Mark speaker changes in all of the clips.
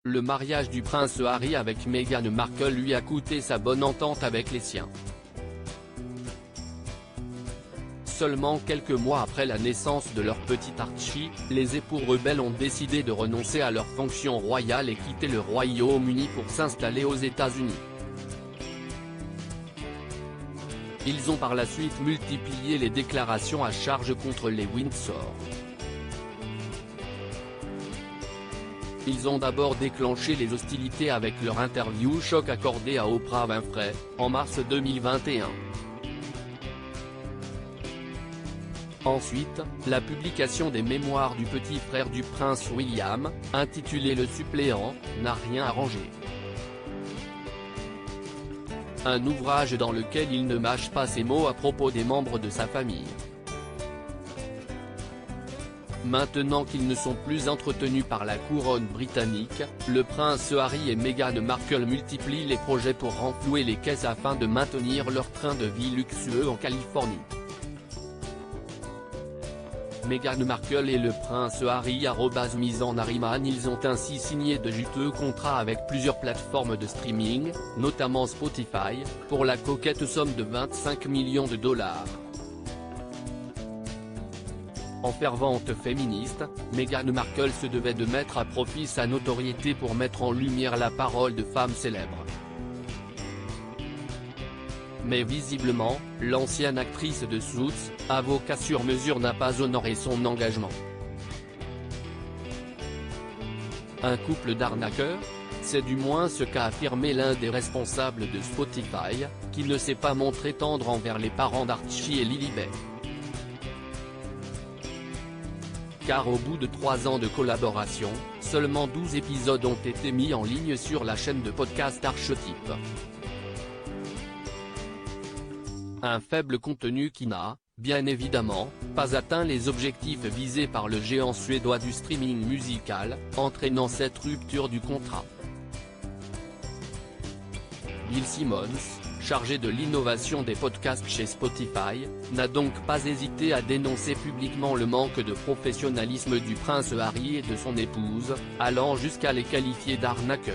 Speaker 1: Le mariage du prince Harry avec Meghan Markle lui a coûté sa bonne entente avec les siens. Seulement quelques mois après la naissance de leur petit Archie, les époux rebelles ont décidé de renoncer à leurs fonctions royales et quitter le Royaume-Uni pour s'installer aux États-Unis. Ils ont par la suite multiplié les déclarations à charge contre les Windsor. Ils ont d'abord déclenché les hostilités avec leur interview choc accordée à Oprah Winfrey, en mars 2021. Ensuite, la publication des mémoires du petit frère du prince William, intitulé Le suppléant, n'a rien arrangé. Un ouvrage dans lequel il ne mâche pas ses mots à propos des membres de sa famille. Maintenant qu'ils ne sont plus entretenus par la couronne britannique, le prince Harry et Meghan Markle multiplient les projets pour renflouer les caisses afin de maintenir leur train de vie luxueux en Californie. Meghan Markle et le prince Harry @MisAnHarryman ils ont ainsi signé de juteux contrats avec plusieurs plateformes de streaming, notamment Spotify, pour la coquette somme de 25 millions de dollars. En fervente féministe, Meghan Markle se devait de mettre à profit sa notoriété pour mettre en lumière la parole de femmes célèbres. Mais visiblement, l'ancienne actrice de Suits, avocat sur mesure n'a pas honoré son engagement. Un couple d'arnaqueurs ? C'est du moins ce qu'a affirmé l'un des responsables de Spotify, qui ne s'est pas montré tendre envers les parents d'Archie et Lilibet. Car au bout de 3 ans de collaboration, seulement 12 épisodes ont été mis en ligne sur la chaîne de podcast Archetype. Un faible contenu qui n'a, bien évidemment, pas atteint les objectifs visés par le géant suédois du streaming musical, entraînant cette rupture du contrat. Bill Simmons, chargé de l'innovation des podcasts chez Spotify, n'a donc pas hésité à dénoncer publiquement le manque de professionnalisme du prince Harry et de son épouse, allant jusqu'à les qualifier d'arnaqueurs.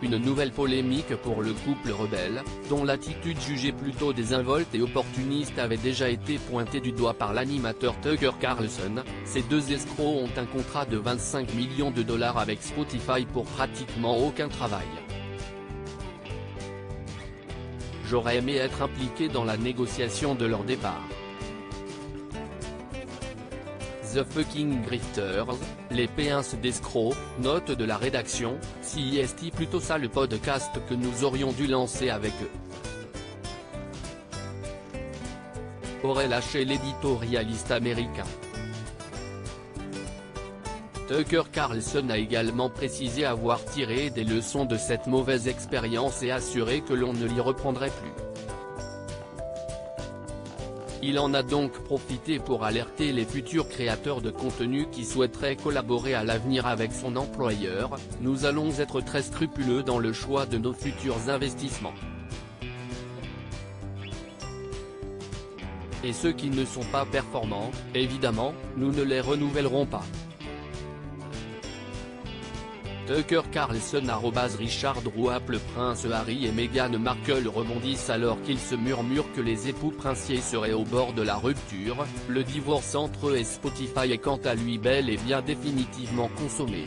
Speaker 1: Une nouvelle polémique pour le couple rebelle, dont l'attitude jugée plutôt désinvolte et opportuniste avait déjà été pointée du doigt par l'animateur Tucker Carlson. Ces deux escrocs ont un contrat de 25 millions de dollars avec Spotify pour pratiquement aucun travail. J'aurais aimé être impliqué dans la négociation de leur départ. The fucking grifters, les péinces d'escrocs, note de la rédaction, si est plutôt ça le podcast que nous aurions dû lancer avec eux. Aurait lâché l'éditorialiste américain. Tucker Carlson a également précisé avoir tiré des leçons de cette mauvaise expérience et assuré que l'on ne l'y reprendrait plus. Il en a donc profité pour alerter les futurs créateurs de contenu qui souhaiteraient collaborer à l'avenir avec son employeur. Nous allons être très scrupuleux dans le choix de nos futurs investissements. Et ceux qui ne sont pas performants, évidemment, nous ne les renouvellerons pas. Tucker Carlson @Richard Rouap. Le prince Harry et Meghan Markle rebondissent alors qu'il se murmure que les époux princiers seraient au bord de la rupture. Le divorce entre eux et Spotify est quant à lui bel et bien définitivement consommé.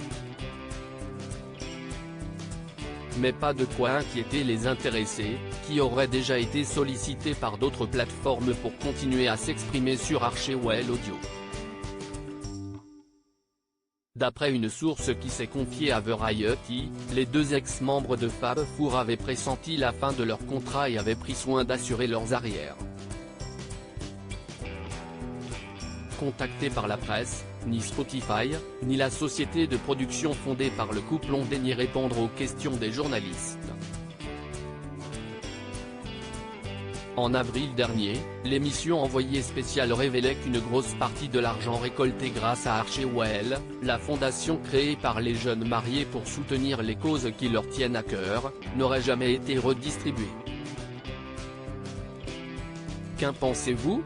Speaker 1: Mais pas de quoi inquiéter les intéressés, qui auraient déjà été sollicités par d'autres plateformes pour continuer à s'exprimer sur Archewell Audio. D'après une source qui s'est confiée à Variety, les deux ex-membres de Fab Four avaient pressenti la fin de leur contrat et avaient pris soin d'assurer leurs arrières. Contactés par la presse, ni Spotify, ni la société de production fondée par le couple ont daigné répondre aux questions des journalistes. En avril dernier, l'émission Envoyé spécial révélait qu'une grosse partie de l'argent récolté grâce à Archewell, la fondation créée par les jeunes mariés pour soutenir les causes qui leur tiennent à cœur, n'aurait jamais été redistribuée. Qu'en pensez-vous ?